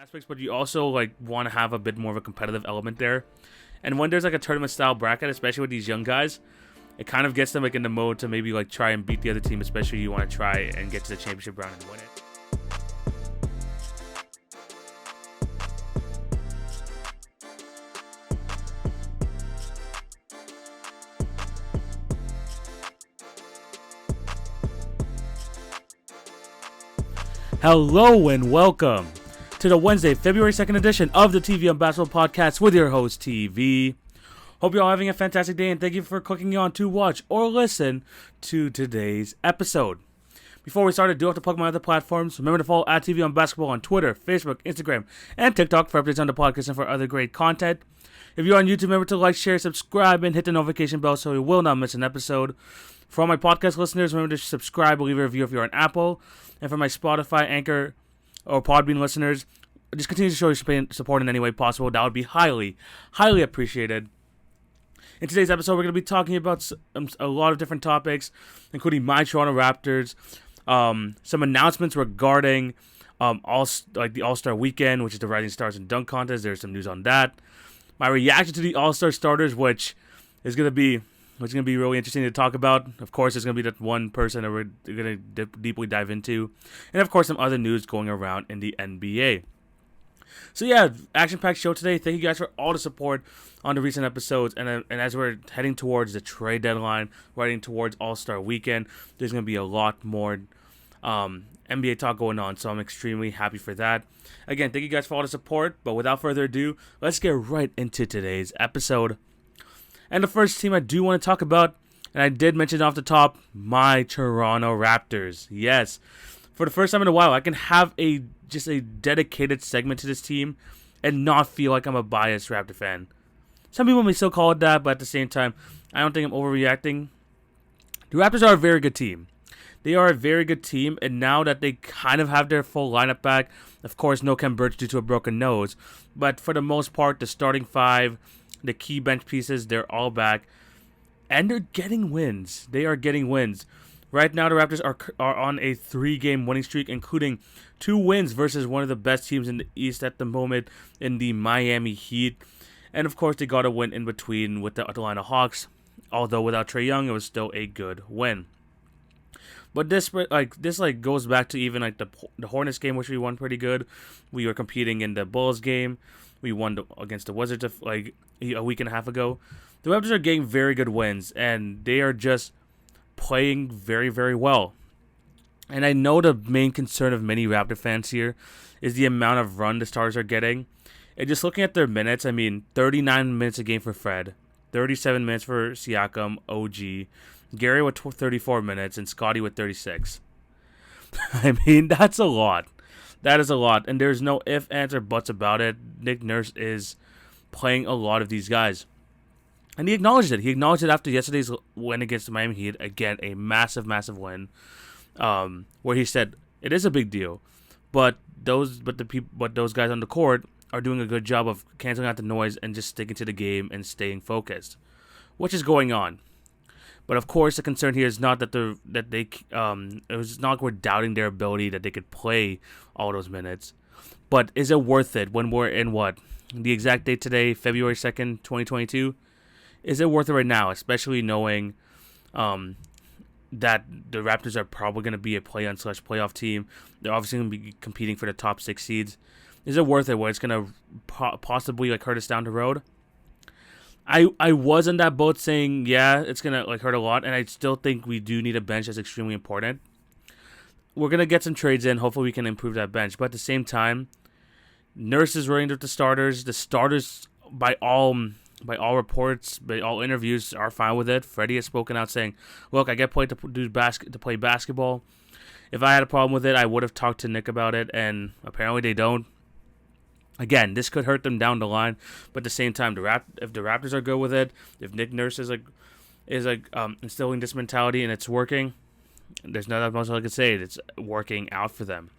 aspects, but you also like want to have a bit more of a competitive element there. And when there's like a tournament style bracket, especially with these young guys, it kind of gets them like in the mode to maybe like try and beat the other team, especially if you want to try and get to the championship round and win it. Hello and welcome to the Wednesday, February 2nd edition of the TV on Basketball Podcast with your host, TV. Hope you're all having a fantastic day and thank you for clicking on to watch or listen to today's episode. Before we start, I do have to plug my other platforms. Remember to follow at TV on Basketball on Twitter, Facebook, Instagram, and TikTok for updates on the podcast and for other great content. If you're on YouTube, remember to like, share, subscribe, and hit the notification bell so you will not miss an episode. For all my podcast listeners, remember to subscribe or leave a review if you're on Apple. And for my Spotify, Anchor, or Podbean listeners, just continue to show your support in any way possible. That would be highly, highly appreciated. In today's episode, we're going to be talking about a lot of different topics, including my Toronto Raptors, some announcements regarding the All-Star Weekend, which is the Rising Stars and Dunk Contest. There's some news on that. My reaction to the Allstar Starters, which is going to be really interesting to talk about. Of course, there's going to be that one person that we're going to deeply dive into. And, of course, some other news going around in the NBA. So, yeah, action-packed show today. Thank you guys for all the support on the recent episodes. And as we're heading towards the trade deadline, heading towards All-Star Weekend, there's going to be a lot more NBA talk going on. So I'm extremely happy for that. Again, thank you guys for all the support. But without further ado, let's get right into today's episode. And the first team I do want to talk about, and I did mention off the top, my Toronto Raptors. Yes, for the first time in a while, I can have just a dedicated segment to this team and not feel like I'm a biased Raptor fan. Some people may still call it that, but at the same time, I don't think I'm overreacting. The Raptors are a very good team. They are a very good team, and now that they kind of have their full lineup back, of course, no Khem Birch due to a broken nose, but for the most part, the starting five, the key bench pieces, they're all back. And they're getting wins. They are getting wins. Right now, the Raptors are on a 3-game winning streak, including 2 wins versus one of the best teams in the East at the moment in the Miami Heat. And, of course, they got a win in between with the Atlanta Hawks. Although without Trae Young, it was still a good win. But this goes back to even like the Hornets game, which we won pretty good. We were competing in the Bulls game. We won against the Wizards a week and a half ago. The Raptors are getting very good wins, and they are just playing very, very well. And I know the main concern of many Raptor fans here is the amount of run the starters are getting. And just looking at their minutes, 39 minutes a game for Fred, 37 minutes for Siakam, OG, Gary with 34 minutes, and Scotty with 36. That's a lot. That is a lot, and there's no ifs, ands, or buts about it. Nick Nurse is playing a lot of these guys. And he acknowledged it. He acknowledged it after yesterday's win against the Miami Heat. Again, a massive, massive win, where he said it is a big deal, but those guys on the court are doing a good job of canceling out the noise and just sticking to the game and staying focused, which is going on. But of course, the concern here is not it was not like we're doubting their ability that they could play all those minutes. But is it worth it when we're in the exact date today, February 2nd, 2022? Is it worth it right now, especially knowing that the Raptors are probably going to be a play-on/playoff team? They're obviously going to be competing for the top 6 seeds. Is it worth it when it's going to possibly hurt us down the road? I was in that boat saying, yeah, it's going to hurt a lot, and I still think we do need a bench that's extremely important. We're going to get some trades in. Hopefully we can improve that bench. But at the same time, Nurse is running with the starters. The starters, by all reports, by all interviews, are fine with it. Freddie has spoken out saying, look, I get paid to play basketball. If I had a problem with it, I would have talked to Nick about it, and apparently they don't. Again, this could hurt them down the line, but at the same time, if the Raptors are good with it, if Nick Nurse is instilling this mentality and it's working, there's not that much I could say. It's working out for them.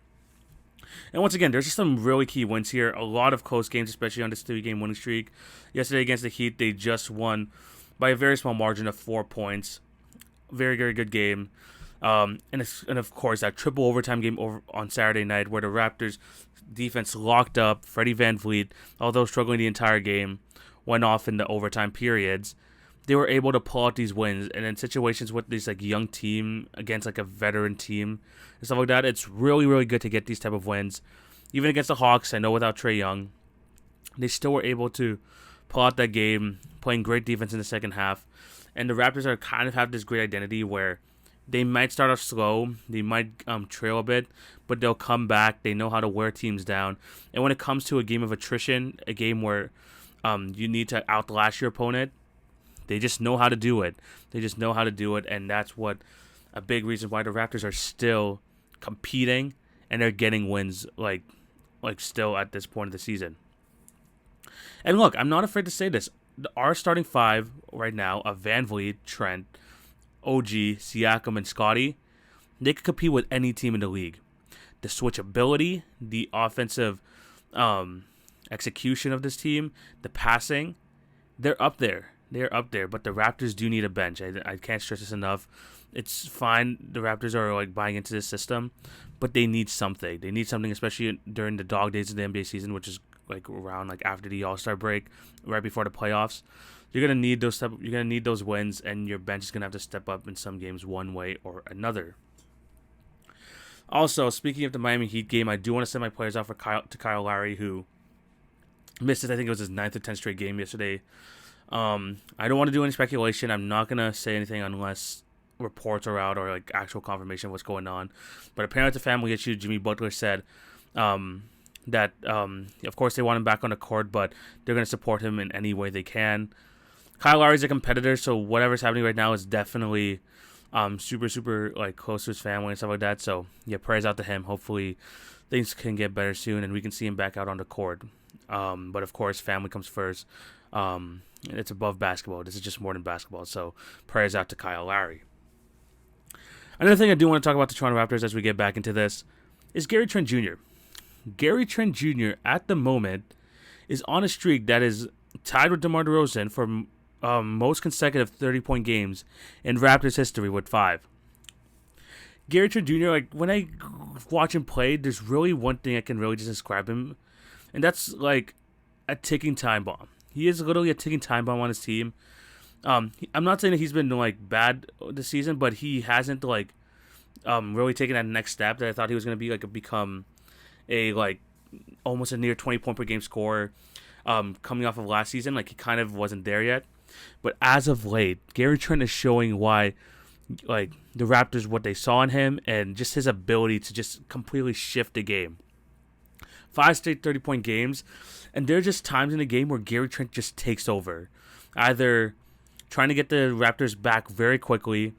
And once again, there's just some really key wins here. A lot of close games, especially on this 3-game winning streak. Yesterday against the Heat, they just won by a very small margin of 4 points. Very, very good game. And of course, that triple overtime game over on Saturday night where the Raptors defense locked up. Freddie VanVleet, although struggling the entire game, went off in the overtime periods. They were able to pull out these wins, and in situations with this like young team against like a veteran team and stuff like that, it's really, really good to get these type of wins. Even against the Hawks, I know without Trae Young, they still were able to pull out that game, playing great defense in the second half. And the Raptors are kind of have this great identity where they might start off slow, they might trail a bit, but they'll come back. They know how to wear teams down. And when it comes to a game of attrition, a game where you need to outlast your opponent, they just know how to do it. And that's what a big reason why the Raptors are still competing and they're getting wins like still at this point of the season. And look, I'm not afraid to say this. Our starting five right now of VanVleet, Trent, OG, Siakam, and Scotty, they could compete with any team in the league. The switchability, the offensive execution of this team, the passing, they're up there. But the Raptors do need a bench. I can't stress this enough. It's fine. The Raptors are like buying into this system, but they need something. They need something, especially during the dog days of the NBA season, which is like around like after the All-Star break, right before the playoffs. You're gonna need those. You're gonna need those wins, and your bench is gonna have to step up in some games, one way or another. Also, speaking of the Miami Heat game, I do want to send my players off to Kyle Lowry, who missed it. I think it was his 9th or 10th straight game yesterday. I don't want to do any speculation. I'm not going to say anything unless reports are out or like actual confirmation of what's going on. But apparently it's a family issue. Jimmy Butler said that, of course, they want him back on the court, but they're going to support him in any way they can. Kyle Lowry's a competitor, so whatever's happening right now is definitely super, super like close to his family and stuff like that. So, yeah, prayers out to him. Hopefully things can get better soon and we can see him back out on the court. But, of course, family comes first. It's above basketball. This is just more than basketball. So prayers out to Kyle Lowry. Another thing I do want to talk about the Toronto Raptors as we get back into this is Gary Trent Jr. Gary Trent Jr. at the moment is on a streak that is tied with DeMar DeRozan for most consecutive 30-point games in Raptors history with 5. Gary Trent Jr., like when I watch him play, there's really one thing I can really just describe him, and that's like a ticking time bomb. He is literally a ticking time bomb on his team. I'm not saying that he's been like bad this season, but he hasn't like really taken that next step that I thought he was going to be, like become a like almost a near 20-point per game scorer coming off of last season. Like he kind of wasn't there yet. But as of late, Gary Trent is showing why like the Raptors, what they saw in him and just his ability to just completely shift the game. 5 straight 30-point games. And there are just times in the game where Gary Trent just takes over. Either trying to get the Raptors back very quickly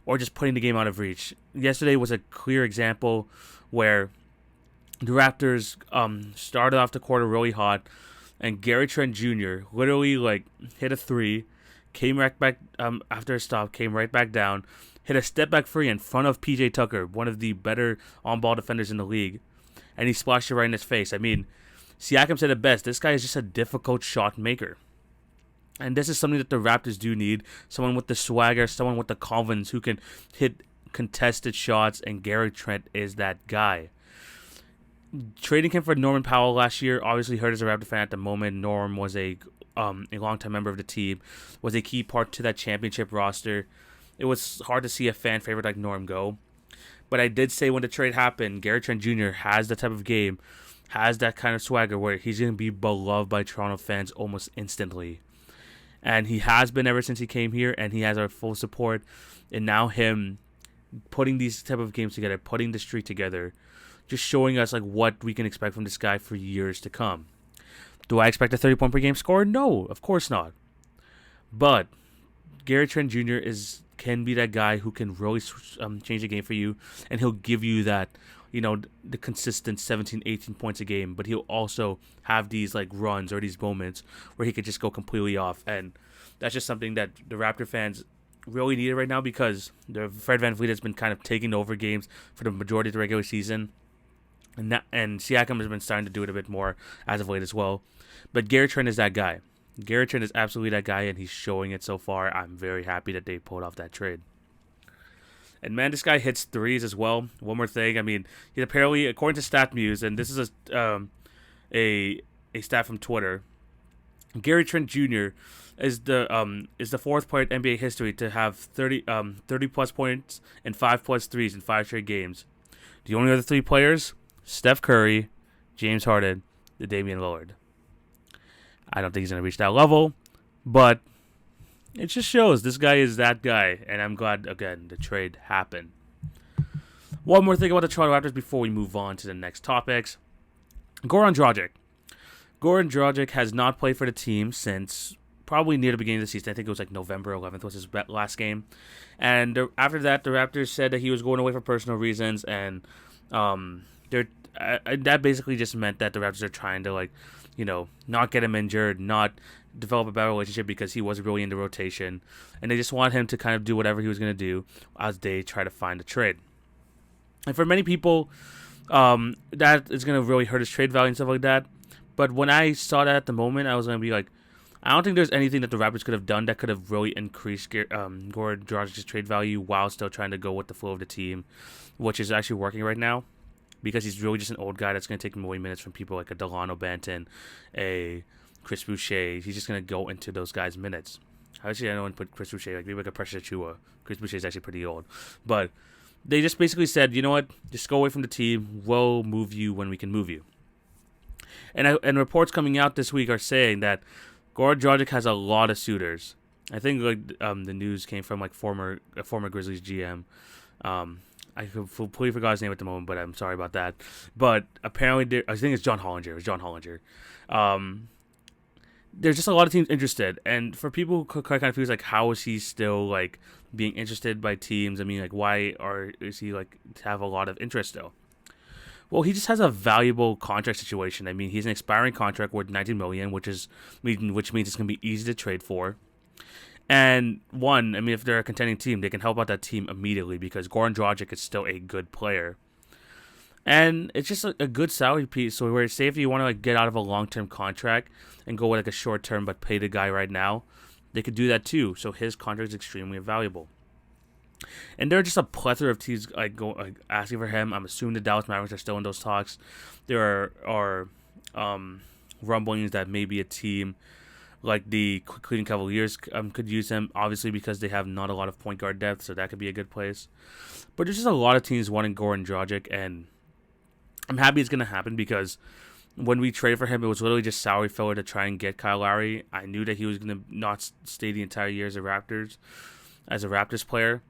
or just putting the game out of reach. Yesterday was a clear example where the Raptors started off the quarter really hot and Gary Trent Jr. literally like hit a 3, came right back after a stop, came right back down, hit a step back 3 in front of PJ Tucker, one of the better on-ball defenders in the league, and he splashed it right in his face. I mean, Siakam said it best. This guy is just a difficult shot maker. And this is something that the Raptors do need. Someone with the swagger, someone with the confidence who can hit contested shots, and Gary Trent is that guy. Trading him for Norman Powell last year obviously hurt as a Raptor fan at the moment. Norm was a longtime member of the team, was a key part to that championship roster. It was hard to see a fan favorite like Norm go. But I did say when the trade happened, Gary Trent Jr. has the type of game, has that kind of swagger where he's going to be beloved by Toronto fans almost instantly. And he has been ever since he came here, and he has our full support. And now him putting these type of games together, putting the streak together, just showing us like what we can expect from this guy for years to come. Do I expect a 30-point per game score? No, of course not. But Gary Trent Jr. can be that guy who can really change the game for you, and he'll give you that, the consistent 17, 18 points a game, but he'll also have these like runs or these moments where he could just go completely off, and that's just something that the Raptor fans really needed right now because the Fred VanVleet has been kind of taking over games for the majority of the regular season, and Siakam has been starting to do it a bit more as of late as well. But Gary Trent is that guy. Gary Trent is absolutely that guy, and he's showing it so far. I'm very happy that they pulled off that trade. And man, this guy hits threes as well. One more thing, I mean, he's apparently, according to StatMuse, and this is a stat from Twitter, Gary Trent Jr. is the fourth player in NBA history to have 30 plus points and 5 plus threes in 5 straight games. The only other 3 players: Steph Curry, James Harden, and Damian Lillard. I don't think he's gonna reach that level, but it just shows this guy is that guy, and I'm glad again the trade happened. One more thing about the Toronto Raptors before we move on to the next topics. Goran Dragic. Goran Dragic has not played for the team since probably near the beginning of the season. I think it was like November 11th was his last game. And after that, the Raptors said that he was going away for personal reasons. And that basically just meant that the Raptors are trying to, not get him injured, not develop a better relationship because he wasn't really in the rotation. And they just want him to kind of do whatever he was going to do as they try to find a trade. And for many people, that is going to really hurt his trade value and stuff like that. But when I saw that at the moment, I was going to be like, I don't think there's anything that the Raptors could have done that could have really increased Goran Dragic's trade value while still trying to go with the flow of the team, which is actually working right now because he's really just an old guy that's going to take away minutes from people like a Delano Banton, a Chris Boucher. He's just going to go into those guys' minutes. Actually, I don't want to put Chris Boucher, maybe like a Precious Achua. Chris Boucher is actually pretty old. But they just basically said, you know what, just go away from the team. We'll move you when we can move you. And reports coming out this week are saying that Goran Dragic has a lot of suitors. I think the news came from a former Grizzlies GM. I completely forgot his name at the moment, but I'm sorry about that. But apparently, I think it's John Hollinger. It was John Hollinger. There's just a lot of teams interested, and for people who kind of feel like, how is he still being interested by teams? I mean, why is he have a lot of interest still? Well, he just has a valuable contract situation. I mean, he's an expiring contract worth $19 million, which means it's going to be easy to trade for. And if they're a contending team, they can help out that team immediately because Goran Dragic is still a good player. And it's just a good salary piece. So where say if you want to get out of a long-term contract and go with a short-term but pay the guy right now, they could do that too. So his contract is extremely valuable. And there are just a plethora of teams asking for him. I'm assuming the Dallas Mavericks are still in those talks. There are rumblings that maybe a team like the Cleveland Cavaliers could use him, obviously because they have not a lot of point guard depth, so that could be a good place. But there's just a lot of teams wanting Goran Dragic, and I'm happy it's going to happen because when we traded for him, it was literally just salary filler to try and get Kyle Lowry. I knew that he was going to not stay the entire year as a Raptors player.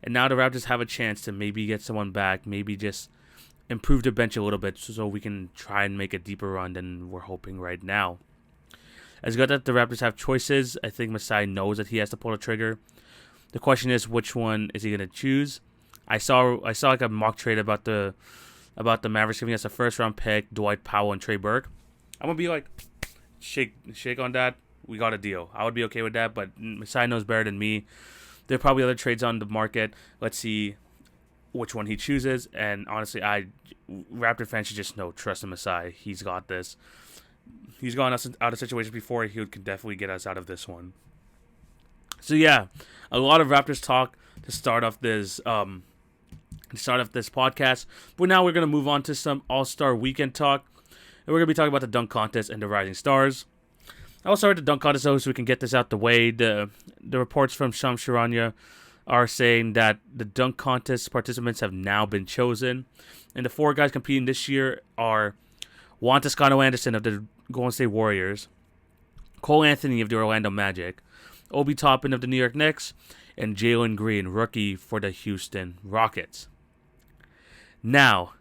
And now the Raptors have a chance to maybe get someone back, maybe just improve the bench a little bit so we can try and make a deeper run than we're hoping right now. As good that the Raptors have choices, I think Masai knows that he has to pull the trigger. The question is, which one is he going to choose? I saw a mock trade about the Mavericks giving us a first-round pick, Dwight Powell, and Trey Burke. I'm going to be shake on that. We got a deal. I would be okay with that, but Masai knows better than me. There are probably other trades on the market. Let's see which one he chooses. And honestly, Raptor fans should just trust in Masai. He's got this. He's gotten us out of situations before. He can definitely get us out of this one. So yeah, a lot of Raptors talk to start off this podcast. But now we're gonna move on to some All-Star Weekend talk, and we're gonna be talking about the dunk contest and the Rising Stars. I'll start with the dunk contest so we can get this out the way. The reports from Shams Charania are saying that the dunk contest participants have now been chosen. And the 4 guys competing this year are Juan Toscano Anderson of the Golden State Warriors, Cole Anthony of the Orlando Magic, Obi Toppin of the New York Knicks, and Jaylen Green, rookie for the Houston Rockets. Now,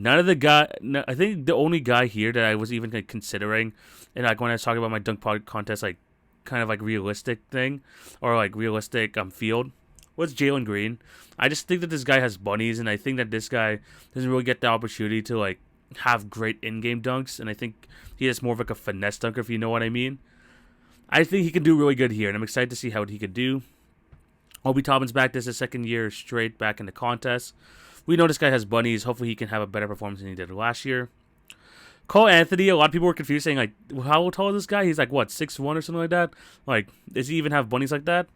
I think the only guy here that I was even considering, and when I was talking about my dunk contest, realistic thing, or realistic field, was Jaylen Green. I just think that this guy has bunnies, and I think that this guy doesn't really get the opportunity to have great in-game dunks, and I think he is more of a finesse dunker, if you know what I mean. I think he can do really good here, and I'm excited to see how he could do. Obi Toppin's back. This is his second year straight back in the contest. We know this guy has bunnies. Hopefully he can have a better performance than he did last year. Cole Anthony, a lot of people were confused, saying, how tall is this guy? He's 6'1" or something like that? Does he even have bunnies like that?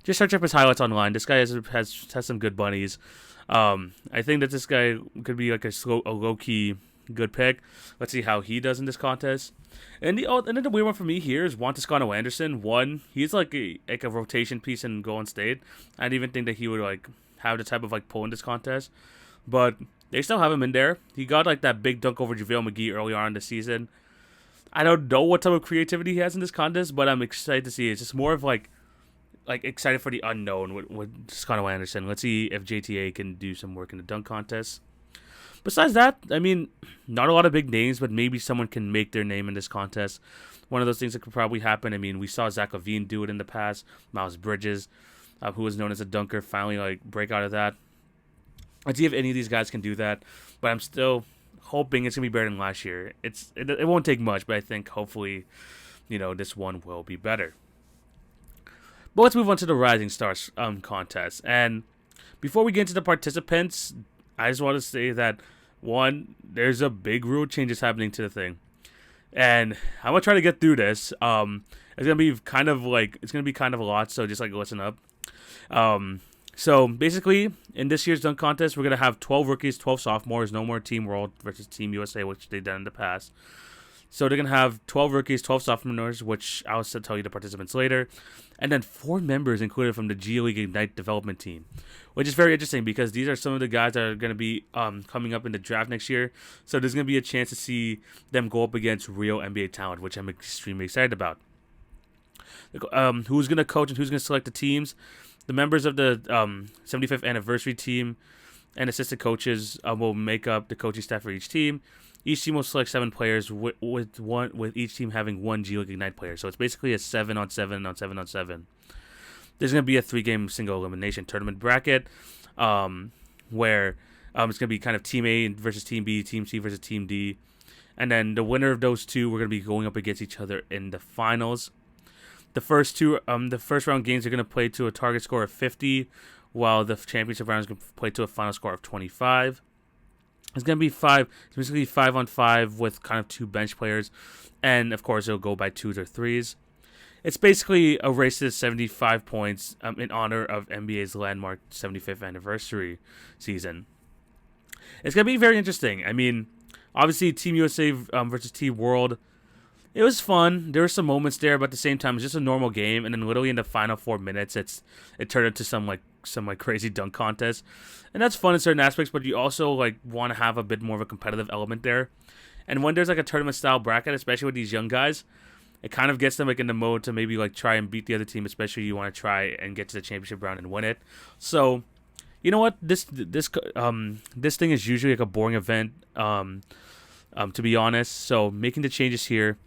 just search up his highlights online. This guy has some good bunnies. I think that this guy could be like a low key good pick. Let's see how he does in this contest. And then the weird one for me here is Juan Toscano Anderson. He's like a rotation piece in Golden State. I didn't even think that he would like have the type of like pull in this contest, but they still have him in there. He got like that big dunk over JaVale McGee early on in the season. I don't know what type of creativity he has in this contest, but I'm excited to see it. It's just more of like excited for the unknown with Toscano Anderson. Let's see if JTA can do some work in the dunk contest. Besides that, I mean, not a lot of big names, but maybe someone can make their name in this contest. One of those things that could probably happen. I mean, we saw Zach LaVine do it in the past. Miles Bridges, who was known as a dunker, finally like break out of that. Let's see if any of these guys can do that. But I'm still hoping it's gonna be better than last year. It won't take much, but I think hopefully, this one will be better. But let's move on to the Rising Stars contest. And before we get into the participants, I just want to say that one, there's a big rule changes happening to the thing, and I'm gonna try to get through this. It's gonna be kind of a lot, so just like listen up. So basically, in this year's dunk contest, we're gonna have 12 rookies, 12 sophomores. No more Team World versus Team USA, which they've done in the past. So they're going to have 12 rookies, 12 sophomores, which I'll tell you the participants later. And then 4 members included from the G League Ignite development team, which is very interesting because these are some of the guys that are going to be coming up in the draft next year. So there's going to be a chance to see them go up against real NBA talent, which I'm extremely excited about. Who's going to coach and who's going to select the teams? The members of the 75th anniversary team and assistant coaches will make up the coaching staff for each team. Each team will select 7 players with each team having 1 G League Ignite player. So it's basically a 7-on-7-on-7-on-7. There's going to be a 3-game single elimination tournament bracket where it's going to be kind of Team A versus Team B, Team C versus Team D. And then the winner of those two, we're going to be going up against each other in the finals. The first round games are going to play to a target score of 50, while the championship round is going to play to a final score of 25. It's going to be 5. It's basically 5-on-5 with kind of 2 bench players. And, of course, it'll go by 2s or 3s. It's basically a race to 75 points in honor of NBA's landmark 75th anniversary season. It's going to be very interesting. I mean, obviously, Team USA versus Team World, it was fun. There were some moments there, but at the same time, it's just a normal game. And then literally in the final 4 minutes, it turned into some crazy dunk contest, and that's fun in certain aspects. But you also want to have a bit more of a competitive element there. And when there's a tournament style bracket, especially with these young guys, it kind of gets them in the mode to maybe try and beat the other team. Especially you want to try and get to the championship round and win it. So, you know what, this thing is usually a boring event, to be honest. So making the changes here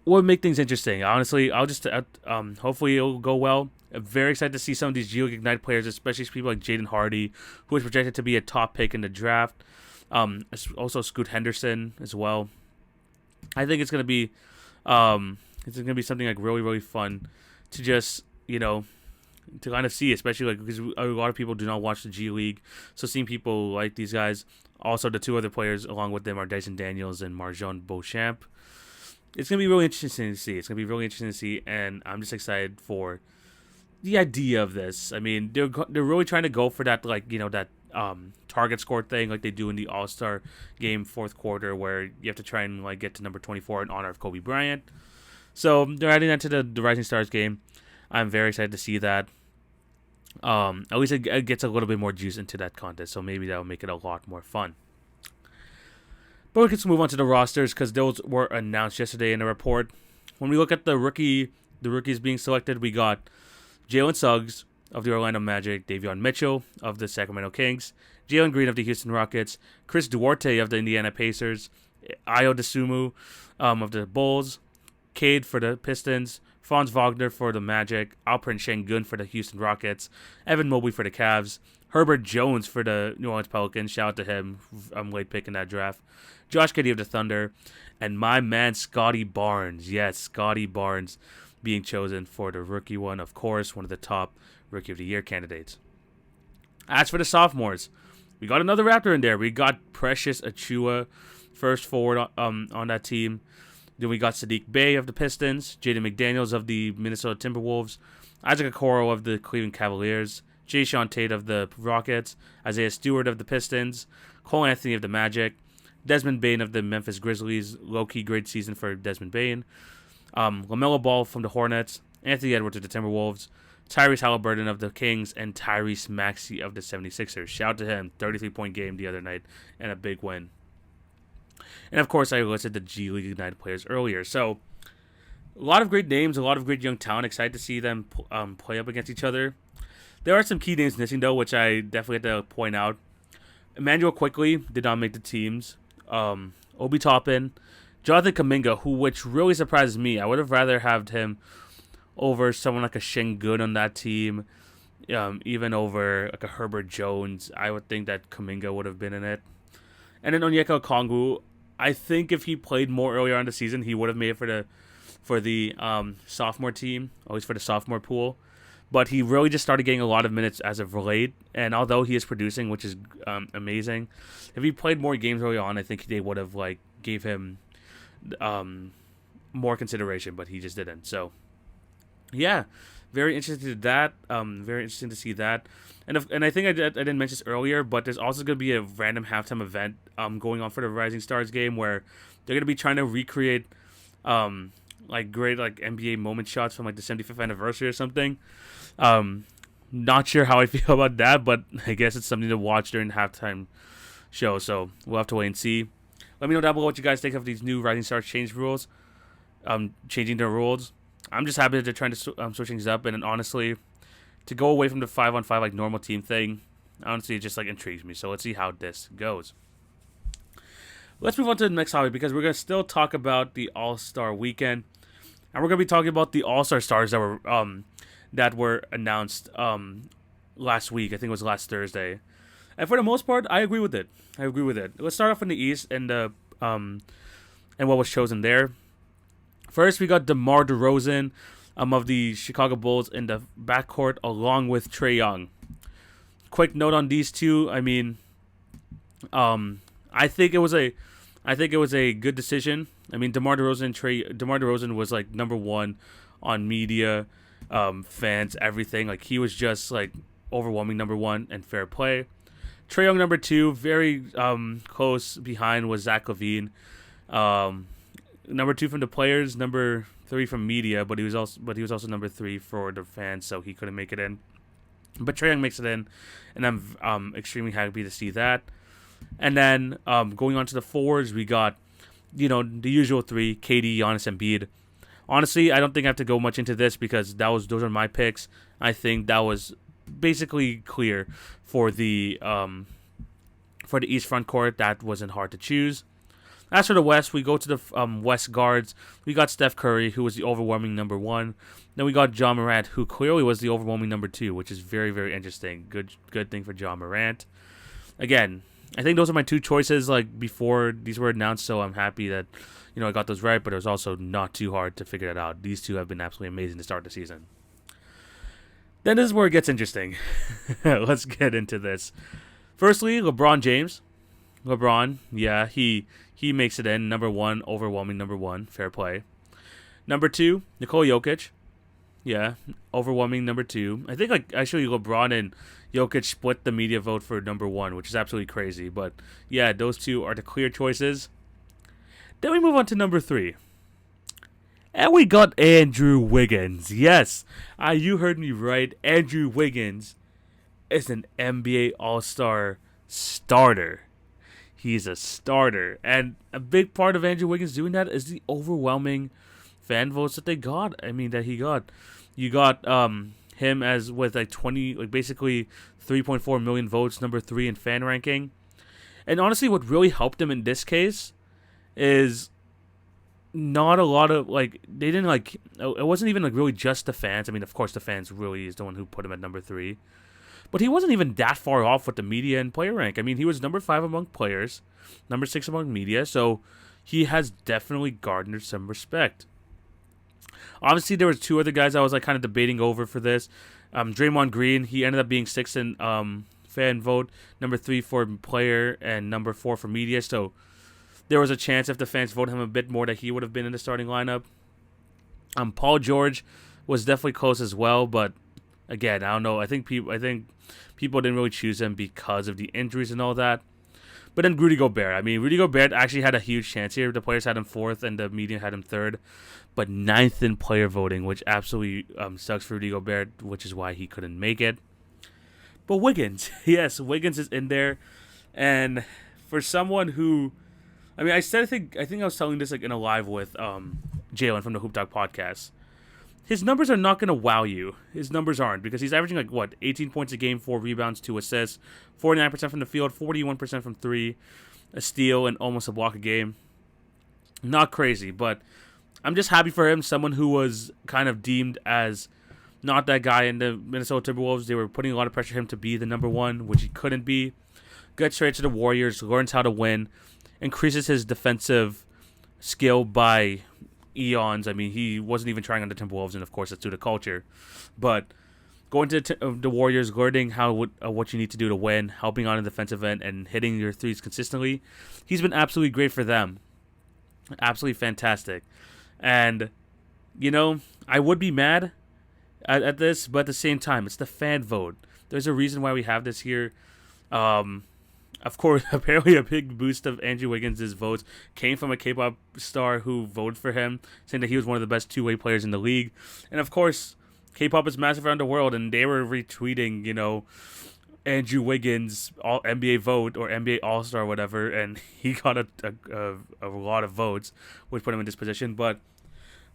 will make things interesting. Honestly, I'll just hopefully it'll go well. I'm very excited to see some of these G League Ignite players, especially people like Jaden Hardy, who is projected to be a top pick in the draft. Also Scoot Henderson as well. I think it's gonna be something really, really fun to just to kind of see, especially because a lot of people do not watch the G League. So seeing people like these guys, also the 2 other players along with them are Dyson Daniels and Marjon Beauchamp. It's going to be really interesting to see. And I'm just excited for the idea of this. I mean, they're really trying to go for that, that target score thing like they do in the All-Star game 4th quarter, where you have to try and get to number 24 in honor of Kobe Bryant. So they're adding that to the Rising Stars game. I'm very excited to see that. At least it gets a little bit more juice into that contest, so maybe that will make it a lot more fun. But we can move on to the rosters because those were announced yesterday in the report. When we look at the rookies being selected, we got Jalen Suggs of the Orlando Magic, Davion Mitchell of the Sacramento Kings, Jaylen Green of the Houston Rockets, Chris Duarte of the Indiana Pacers, Ayo Dosunmu of the Bulls, Cade for the Pistons, Franz Wagner for the Magic, Alperen Sengun for the Houston Rockets, Evan Mobley for the Cavs, Herbert Jones for the New Orleans Pelicans, shout out to him, late pick in that draft, Josh Giddey of the Thunder, and my man Scotty Barnes. Yes, Scotty Barnes being chosen for the rookie one, of course, one of the top Rookie of the Year candidates. As for the sophomores, we got another Raptor in there. We got Precious Achiuwa, first forward on that team. Then we got Sadiq Bey of the Pistons, Jaden McDaniels of the Minnesota Timberwolves, Isaac Okoro of the Cleveland Cavaliers, Jayshawn Tate of the Rockets, Isaiah Stewart of the Pistons, Cole Anthony of the Magic, Desmond Bane of the Memphis Grizzlies, low-key great season for Desmond Bane, LaMelo Ball from the Hornets, Anthony Edwards of the Timberwolves, Tyrese Halliburton of the Kings, and Tyrese Maxey of the 76ers. Shout out to him, 33-point game the other night, and a big win. And of course, I listed the G League United players earlier. So, a lot of great names, a lot of great young talent. Excited to see them play up against each other. There are some key names missing, though, which I definitely have to point out. Emmanuel Quickly did not make the teams. Obi Toppin, Jonathan Kuminga, which really surprises me. I would have rather had him over someone like a Şengün on that team, even over like a Herbert Jones. I would think that Kuminga would have been in it. And then Onyeka Okongwu, I think if he played more earlier on the season, he would have made it for the sophomore team, always for the sophomore pool. But he really just started getting a lot of minutes as of late. And although he is producing, which is amazing, if he played more games early on, I think they would have gave him more consideration. But he just didn't. So, yeah, very interesting to that. Very interesting to see that. And I think I didn't mention this earlier, but there's also going to be a random halftime event going on for the Rising Stars game where they're going to be trying to recreate great NBA moment shots from the 75th anniversary or something. Not sure how I feel about that, but I guess it's something to watch during the halftime show. So we'll have to wait and see. Let me know down below what you guys think of these new Rising Stars changing their rules. I'm just happy that they're trying to switch things up, and honestly, to go away from the 5-on-5 normal team thing, honestly, it just intrigues me. So let's see how this goes. Let's move on to the next topic because we're gonna still talk about the All-Star Weekend, and we're gonna be talking about the All-Star Stars that were announced last week. I think it was last Thursday, and for the most part, I agree with it. Let's start off in the East and and what was chosen there. First, we got DeMar DeRozan of the Chicago Bulls in the backcourt along with Trae Young. Quick note on these two. I mean, I think it was a good decision. I mean, DeMar DeRozan was number one on media, fans, everything. He was just overwhelming number one and fair play. Trae Young number two, very close behind was Zach LaVine. Number two from the players, number three from media, but he was also number three for the fans, so he couldn't make it in. But Trae Young makes it in, and I'm extremely happy to see that. And then going on to the forwards, we got the usual three: KD, Giannis, and Embiid. Honestly, I don't think I have to go much into this because those are my picks. I think that was basically clear for the East front court. That wasn't hard to choose. As for the West, we go to the West guards. We got Steph Curry, who was the overwhelming number one. Then we got Ja Morant, who clearly was the overwhelming number two, which is very, very interesting. Good thing for Ja Morant. Again, I think those are my two choices before these were announced, so I'm happy that I got those right, but it was also not too hard to figure that out. These two have been absolutely amazing to start the season. Then this is where it gets interesting. Let's get into this. Firstly, LeBron James. Yeah, he makes it in. Number one, overwhelming number one. Fair play. Number two, Nikola Jokic. Yeah, overwhelming number two. I think actually LeBron and Jokic split the media vote for number one, which is absolutely crazy. But yeah, those two are the clear choices. Then we move on to number three. And we got Andrew Wiggins. Yes, you heard me right. Andrew Wiggins is an NBA All-Star starter. He's a starter. And a big part of Andrew Wiggins doing that is the overwhelming fan votes that he got. You got him as with 20, basically 3.4 million votes, number 3 in fan ranking. And honestly, what really helped him in this case is not a lot of they didn't it wasn't even really just the fans. I mean, of course the fans really is the one who put him at number 3. But he wasn't even that far off with the media and player rank. I mean, he was number 5 among players, number 6 among media, so he has definitely garnered some respect. Obviously, there was 2 other guys I was kind of debating over for this. Draymond Green, he ended up being 6th in fan vote, number 3 for player, and number 4 for media. So there was a chance if the fans voted him a bit more that he would have been in the starting lineup. Paul George was definitely close as well, but again, I don't know. I think people didn't really choose him because of the injuries and all that. But then Rudy Gobert. I mean, Rudy Gobert actually had a huge chance here. The players had him 4th and the media had him 3rd, but 9th in player voting, which absolutely sucks for Rudy Gobert, which is why he couldn't make it. But Wiggins, yes, Wiggins is in there, and for someone who, I mean, I think I was telling this like in a live with Jaylen from the Hoop Dog podcast. His numbers are not going to wow you. His numbers aren't, because he's averaging 18 points a game, 4 rebounds, 2 assists, 49% from the field, 41% from 3, a steal, and almost a block a game. Not crazy, but I'm just happy for him. Someone who was kind of deemed as not that guy in the Minnesota Timberwolves. They were putting a lot of pressure on him to be the number 1, which he couldn't be. Gets straight to the Warriors, learns how to win, increases his defensive skill by eons. I mean, he wasn't even trying on the Timberwolves, and of course, that's due to culture. But going to the Warriors, learning what you need to do to win, helping on the defensive end, and hitting your threes consistently, he's been absolutely great for them. Absolutely fantastic. And, I would be mad at this, but at the same time, it's the fan vote. There's a reason why we have this here. Of course, apparently a big boost of Andrew Wiggins' votes came from a K-pop star who voted for him, saying that he was one of the best two-way players in the league. And of course, K-pop is massive around the world, and they were retweeting, Andrew Wiggins' NBA vote or NBA All-Star or whatever, and he got a lot of votes, which put him in this position. But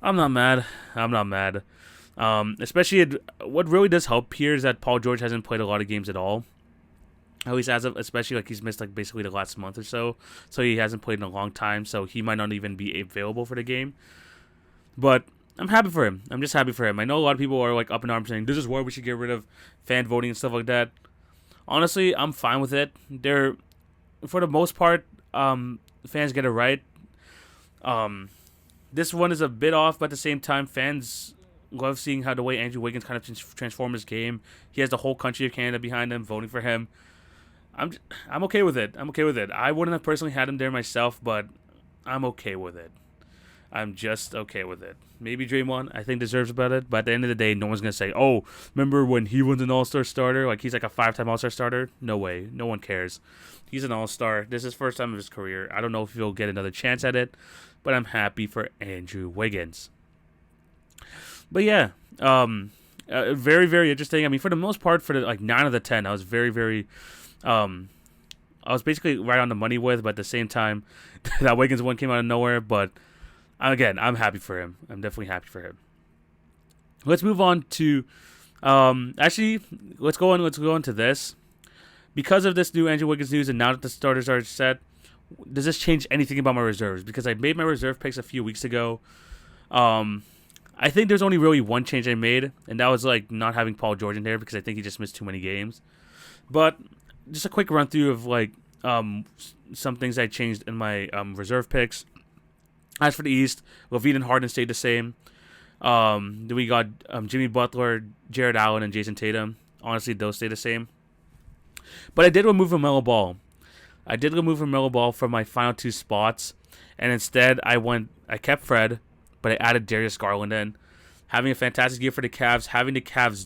I'm not mad. Especially what really does help here is that Paul George hasn't played a lot of games at all. At least especially he's missed basically the last month or so. So he hasn't played in a long time, so he might not even be available for the game. But I'm happy for him. I'm just happy for him. I know a lot of people are up in arms saying this is why we should get rid of fan voting and stuff like that. Honestly, I'm fine with it. For the most part, fans get it right. This one is a bit off, but at the same time, fans love seeing how the way Andrew Wiggins kind of transformed his game. He has the whole country of Canada behind him, voting for him. I'm okay with it. I wouldn't have personally had him there myself, but I'm okay with it. I'm just okay with it. Maybe Draymond, I think, deserves about it, but at the end of the day, no one's going to say, oh, remember when he was an All-Star starter? He's a 5-time All-Star starter? No way. No one cares. He's an All-Star. This is his first time of his career. I don't know if he'll get another chance at it, but I'm happy for Andrew Wiggins. But yeah, very, very interesting. I mean, for the most part, for the 9 of the 10, I was very, very, I was basically right on the money with, but at the same time, that Wiggins one came out of nowhere. But again, I'm happy for him. I'm definitely happy for him. Let's move on to, actually, let's go on to this. Because of this new Andrew Wiggins news, and now that the starters are set, does this change anything about my reserves? Because I made my reserve picks a few weeks ago. I think there's only really one change I made, and that was not having Paul George in there because I think he just missed too many games. But just a quick run through of some things I changed in my reserve picks. As for the East, LaVine and Harden stayed the same. Then we got Jimmy Butler, Jared Allen, and Jason Tatum. Honestly, those stay the same. But I did remove LaMelo Ball. From my final 2 spots, and instead I kept Fred, but I added Darius Garland in. Having a fantastic year for the Cavs. Having the Cavs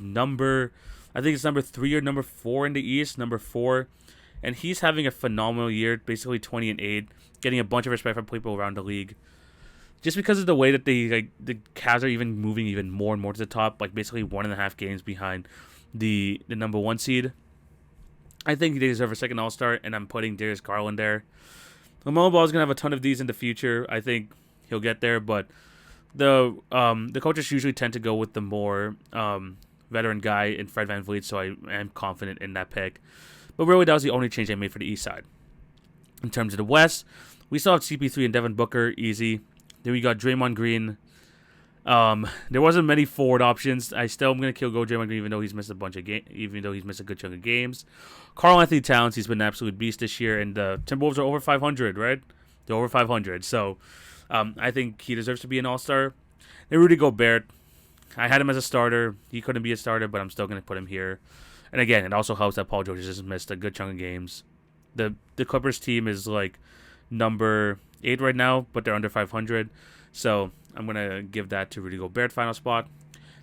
I think it's number 3 or number 4 in the East. Number 4. And he's having a phenomenal year, basically 20-8. Getting a bunch of respect from people around the league. Just because of the way that the Cavs are even moving even more and more to the top. Basically 1.5 games behind the number 1 seed. I think they deserve a second All-Star, and I'm putting Darius Garland there. LaMelo Ball is going to have a ton of these in the future. I think he'll get there, but the coaches usually tend to go with the more veteran guy in Fred VanVleet, so I am confident in that pick. But really, that was the only change I made for the East side. In terms of the West, we still have CP3 and Devin Booker, easy. Then we got Draymond Green. There wasn't many forward options. I still am going to go Draymond Green, even though he's missed a good chunk of games. Karl Anthony Towns, he's been an absolute beast this year, and the Timberwolves are over 500, right? They're over 500, so I think he deserves to be an All-Star. Then Rudy Gobert, I had him as a starter. He couldn't be a starter, but I'm still going to put him here. And again, it also helps that Paul George has missed a good chunk of games. The Clippers team is number 8 right now, but they're under 500. So I'm going to give that to Rudy Gobert, final spot.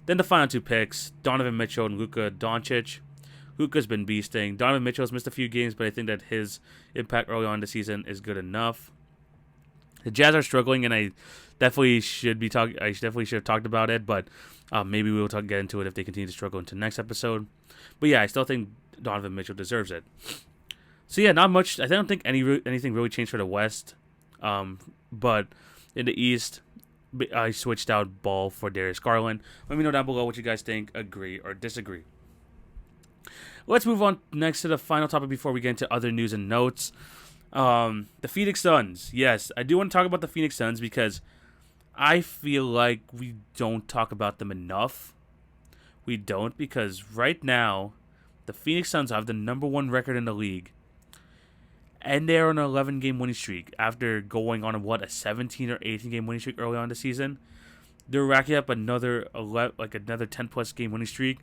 Then the final two picks, Donovan Mitchell and Luca Doncic. Luca's been beasting. Donovan Mitchell's missed a few games, but I think that his impact early on in the season is good enough. The Jazz are struggling, and I definitely should have talked about it, but maybe we will get into it if they continue to struggle into the next episode. But yeah, I still think Donovan Mitchell deserves it. So yeah, not much. I don't think anything really changed for the West. But in the East, I switched out Ball for Darius Garland. Let me know down below what you guys think, agree or disagree. Let's move on next to the final topic before we get into other news and notes. The Phoenix Suns. Yes, I do want to talk about the Phoenix Suns because I feel like we don't talk about them enough. We don't, because right now, the Phoenix Suns have the number 1 record in the league. And they're on an 11-game winning streak after going on a 17 or 18-game winning streak early on in the season. They're racking up another 10-plus game winning streak.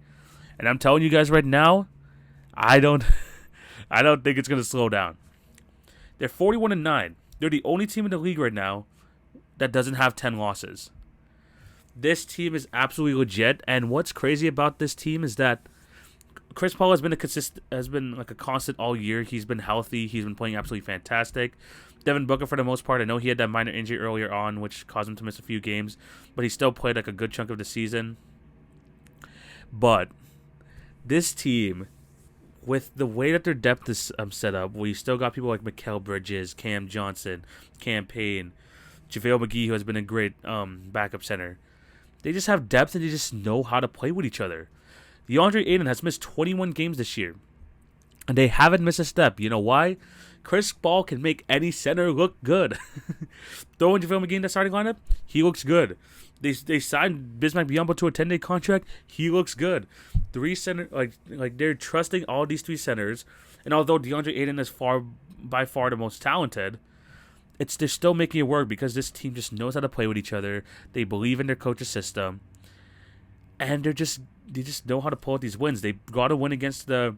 And I'm telling you guys right now, I don't think it's going to slow down. They're 41-9. They're the only team in the league right now that doesn't have 10 losses. This team is absolutely legit, and what's crazy about this team is that Chris Paul has been a constant all year. He's been healthy. He's been playing absolutely fantastic. Devin Booker, for the most part, I know he had that minor injury earlier on, which caused him to miss a few games, but he still played like a good chunk of the season. But this team, with the way that their depth is set up, where you still got people like Mikal Bridges, Cam Johnson, Cam Payne, JaVale McGee, who has been a great backup center. They just have depth and they just know how to play with each other. DeAndre Ayton has missed 21 games this year, and they haven't missed a step. You know why? Chris Paul can make any center look good. Throwing JaVale McGee in the starting lineup, he looks good. They signed Bismack Biyombo to a 10-day contract. He looks good. 3 center like they're trusting all these 3 centers, and although DeAndre Ayton is by far the most talented, they're still making it work because this team just knows how to play with each other. They believe in their coach's system, and they just know how to pull out these wins. They got a win against the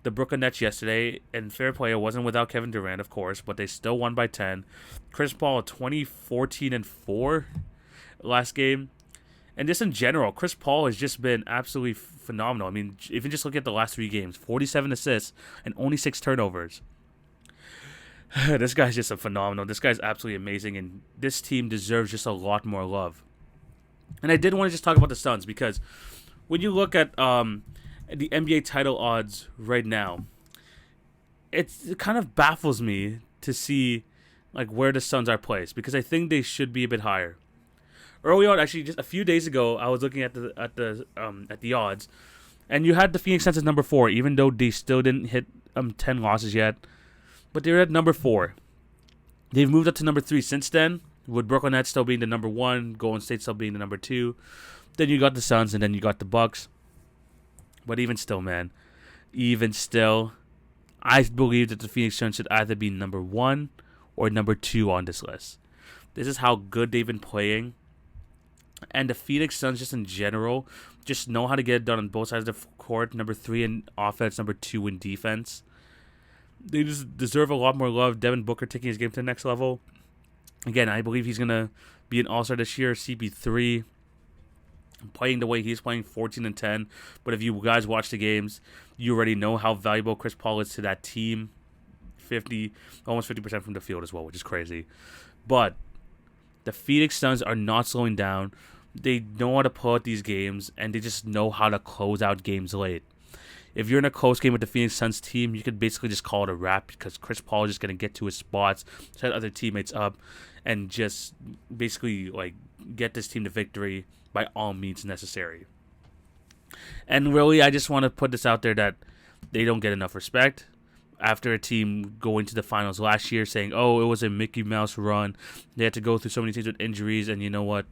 Brooklyn Nets yesterday, and fair play, it wasn't without Kevin Durant, of course, but they still won by 10. Chris Paul 14-4 last game. And just in general, Chris Paul has just been absolutely phenomenal. I mean, if you just look at the last 3 games, 47 assists and only 6 turnovers. This guy's just a phenomenal. This guy's absolutely amazing, and this team deserves just a lot more love. And I did want to just talk about the Suns because when you look at the NBA title odds right now, it kind of baffles me to see like where the Suns are placed because I think they should be a bit higher. Early on, actually, just a few days ago, I was looking at the odds, and you had the Phoenix Suns as number 4, even though they still didn't hit 10 losses yet. But they're at number 4. They've moved up to number 3 since then, with Brooklyn Nets still being the number 1, Golden State still being the number 2. Then you got the Suns, and then you got the Bucks. But even still, man, I believe that the Phoenix Suns should either be number 1 or number 2 on this list. This is how good they've been playing. And the Phoenix Suns, just in general, just know how to get it done on both sides of the court. Number 3 in offense, number 2 in defense. They just deserve a lot more love. Devin Booker taking his game to the next level. Again, I believe he's going to be an All-Star this year. CP3 playing the way he's playing, 14-10. But if you guys watch the games, you already know how valuable Chris Paul is to that team. Almost 50% from the field as well, which is crazy. But the Phoenix Suns are not slowing down. They know how to pull out these games, and they just know how to close out games late. If you're in a close game with the Phoenix Suns team, you could basically just call it a wrap because Chris Paul is just going to get to his spots, set other teammates up, and just basically like get this team to victory by all means necessary. And really, I just want to put this out there that they don't get enough respect. After a team going to the finals last year saying, oh, it was a Mickey Mouse run. They had to go through so many teams with injuries, and you know what?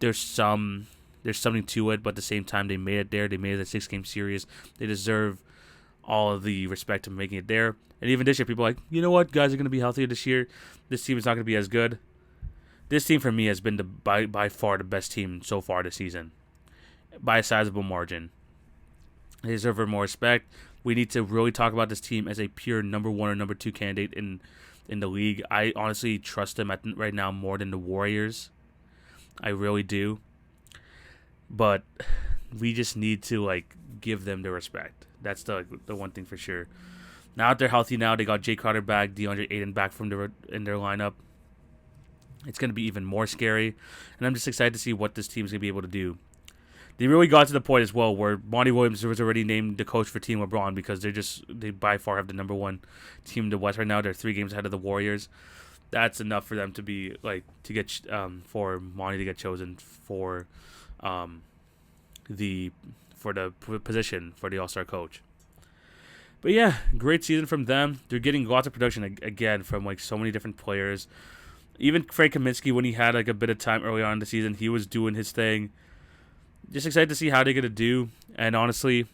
There's something to it, but at the same time, they made it there. They made it a 6-game series. They deserve all of the respect of making it there. And even this year, people are like, you know what? Guys are going to be healthier this year. This team is not going to be as good. This team, for me, has been by far the best team so far this season, by a sizable margin. They deserve more respect. We need to really talk about this team as a pure number 1 or number 2 candidate in the league. I honestly trust them right now more than the Warriors. I really do. But we just need to like give them the respect. That's the one thing for sure. Now that they're healthy, now they got Jay Crowder back, DeAndre Ayton back from in their lineup. It's going to be even more scary, and I'm just excited to see what this team's going to be able to do. They really got to the point as well where Monty Williams was already named the coach for Team LeBron because they by far have the number one team in the West right now. They're 3 games ahead of the Warriors. That's enough for them to be like to get for Monty to get chosen for the position for the All-Star coach. But yeah, great season from them. They're getting lots of production again from like so many different players. Even Frank Kaminsky, when he had like a bit of time early on in the season, he was doing his thing. Just excited to see how they're gonna do, and honestly,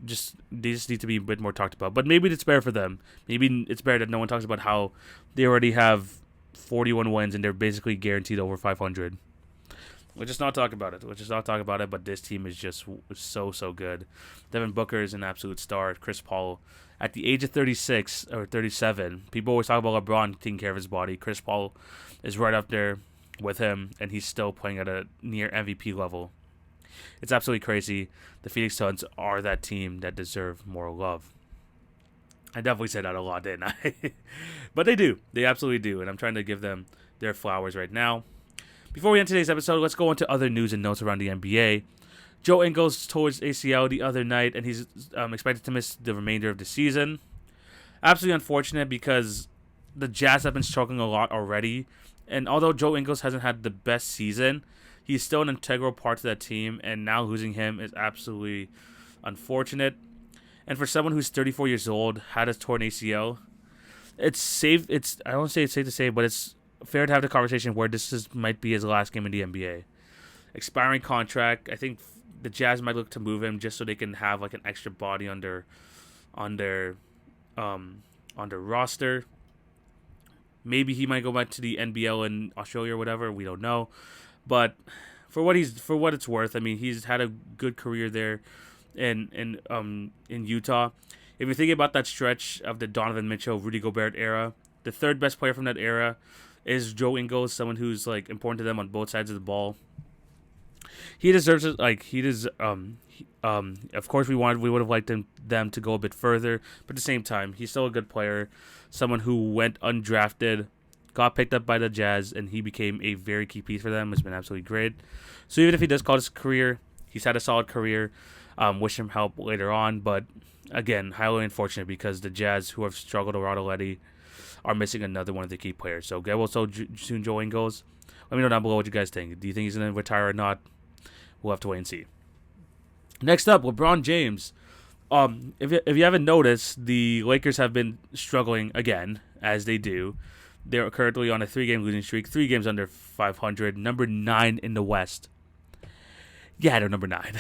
they just need to be a bit more talked about. But maybe it's better for them. Maybe it's better that no one talks about how they already have 41 wins and they're basically guaranteed over 500. Let's just not talk about it. But this team is just so good. Devin Booker is an absolute star. Chris Paul, at the age of 36 or 37, people always talk about LeBron taking care of his body. Chris Paul is right up there with him, and he's still playing at a near MVP level. It's absolutely crazy. The Phoenix Suns are that team that deserve more love. I definitely said that a lot, didn't I? But they do. They absolutely do. And I'm trying to give them their flowers right now. Before we end today's episode, let's go into other news and notes around the NBA. Joe Ingles tore his ACL the other night, and he's expected to miss the remainder of the season. Absolutely unfortunate because the Jazz have been struggling a lot already. And although Joe Ingles hasn't had the best season, he's still an integral part to that team, and now losing him is absolutely unfortunate. And for someone who's 34 years old, had a torn ACL, it's safe. I don't say it's safe to say, but it's fair to have the conversation where might be his last game in the NBA. Expiring contract. I think the Jazz might look to move him just so they can have like an extra body on their roster. Maybe he might go back to the NBL in Australia or whatever. We don't know. But for what it's worth, I mean, he's had a good career there in Utah. If you're thinking about that stretch of the Donovan Mitchell, Rudy Gobert era, the third best player from that era is Joe Ingles, someone who's like important to them on both sides of the ball. He deserves it. Of course, we would have liked them to go a bit further, but at the same time, he's still a good player, someone who went undrafted, got picked up by the Jazz, and he became a very key piece for them. It's been absolutely great. So even if he does call his career, he's had a solid career. Wish him help later on, but again, highly unfortunate because the Jazz, who have struggled around already, are missing another one of the key players. So get well soon, Joe Ingles. Let me know down below what you guys think. Do you think he's going to retire or not? We'll have to wait and see. Next up, LeBron James. If you haven't noticed, the Lakers have been struggling again, as they do. They're currently on a 3-game losing streak, 3 games under 500, number 9 in the West. Yeah, they're number 9.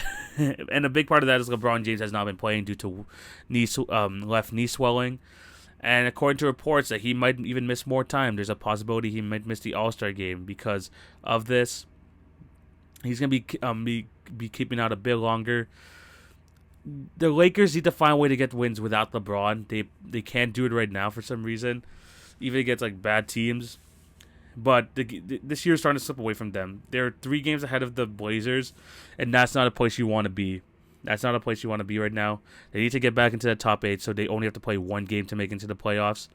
And a big part of that is LeBron James has not been playing due to left knee swelling. And according to reports that he might even miss more time. There's a possibility he might miss the All-Star game because of this. He's going to be keeping out a bit longer. The Lakers need to find a way to get wins without LeBron. They can't do it right now for some reason, even against like bad teams. But this year is starting to slip away from them. They're 3 games ahead of the Blazers, and that's not a place you want to be. That's not a place you want to be right now. They need to get back into the top 8, so they only have to play 1 game to make it into the playoffs.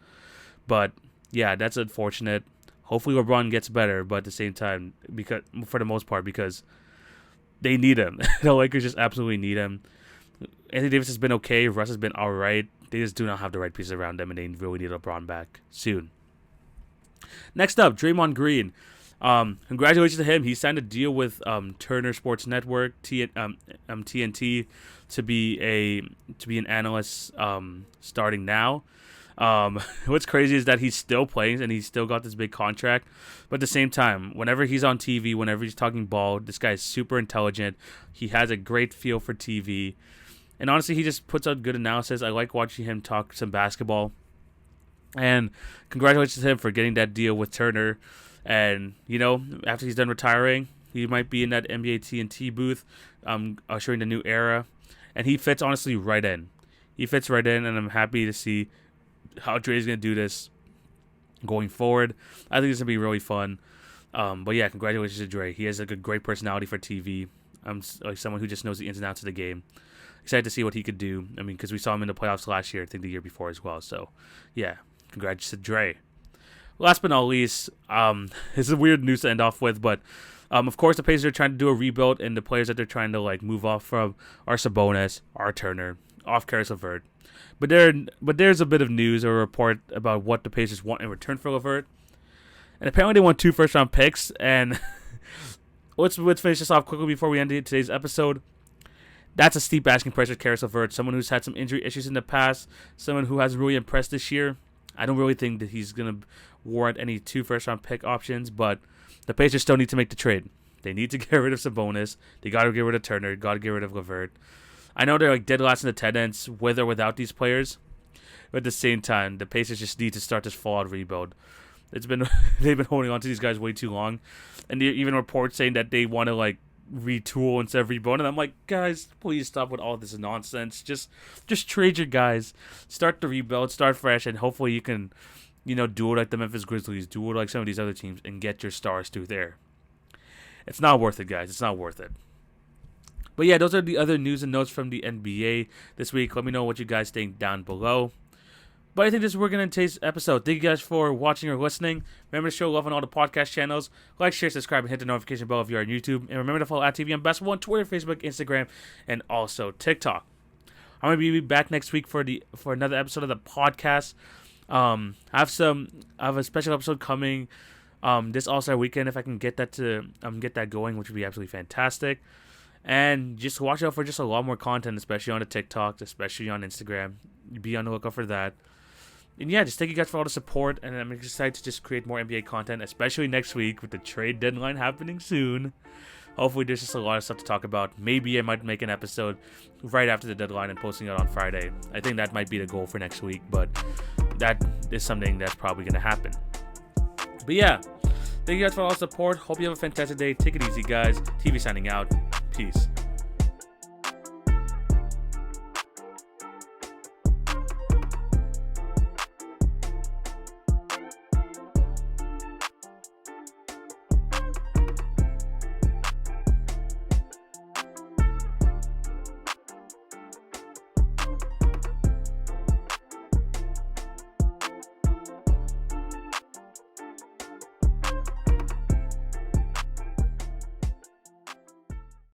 But yeah, that's unfortunate. Hopefully LeBron gets better, but at the same time, because for the most part, because they need him. The Lakers just absolutely need him. Anthony Davis has been okay. Russ has been all right. They just do not have the right pieces around them, and they really need LeBron back soon. Next up, Draymond Green. Congratulations to him. He signed a deal with Turner Sports Network, TNT, to be an analyst starting now. What's crazy is that he's still playing and he's still got this big contract. But at the same time, whenever he's on TV, whenever he's talking ball, this guy is super intelligent. He has a great feel for TV. And honestly, he just puts out good analysis. I like watching him talk some basketball. And congratulations to him for getting that deal with Turner. And, you know, after he's done retiring, he might be in that NBA TNT booth, ushering the new era. And he fits, honestly, right in. He fits right in, and I'm happy to see how Dre's going to do this going forward. I think it's going to be really fun. But yeah, congratulations to Dre. He has a great personality for TV. I'm like someone who just knows the ins and outs of the game. Excited to see what he could do. I mean, because we saw him in the playoffs last year, I think the year before as well. So, yeah, congrats to Dre. Last but not least, this is weird news to end off with, but of course the Pacers are trying to do a rebuild, and the players that they're trying to like move off from are Sabonis, are Turner, off Karis LeVert. But there's a bit of news or a report about what the Pacers want in return for LeVert, and apparently they want 2 first-round picks. And let's finish this off quickly before we end today's episode. That's a steep asking price for Karis LeVert, someone who's had some injury issues in the past, someone who hasn't really impressed this year. I don't really think that he's going to warrant any 2 first-round pick options, but the Pacers still need to make the trade. They need to get rid of Sabonis. They got to get rid of Turner. Got to get rid of LeVert. I know they're like dead last in attendance with or without these players, but at the same time, the Pacers just need to start this fallout rebuild. They've been holding on to these guys way too long, and even reports saying that they want to like retool instead of rebuild. And I'm like, guys, please stop with all this nonsense. Just trade your guys, start the rebuild, start fresh, and hopefully you can, do it like the Memphis Grizzlies, do it like some of these other teams, and get your stars through there. It's not worth it, guys. It's not worth it. But yeah, those are the other news and notes from the NBA this week. Let me know what you guys think down below. But I think this is where we're going to today's episode. Thank you guys for watching or listening. Remember to show love on all the podcast channels. Like, share, subscribe, and hit the notification bell if you're on YouTube. And remember to follow at TVM Basketball on Twitter, Facebook, Instagram, and also TikTok. I'm going to be back next week for another episode of the podcast. I have a special episode coming this All-Star weekend if I can get that going, which would be absolutely fantastic. And just watch out for just a lot more content, especially on the TikTok, especially on Instagram. Be on the lookout for that. And yeah, just thank you guys for all the support, and I'm excited to just create more NBA content, especially next week with the trade deadline happening soon. Hopefully there's just a lot of stuff to talk about. Maybe I might make an episode right after the deadline and posting it on Friday. I think that might be the goal for next week, but that is something that's probably going to happen. But yeah, thank you guys for all the support. Hope you have a fantastic day. Take it easy, guys. TV signing out. Peace.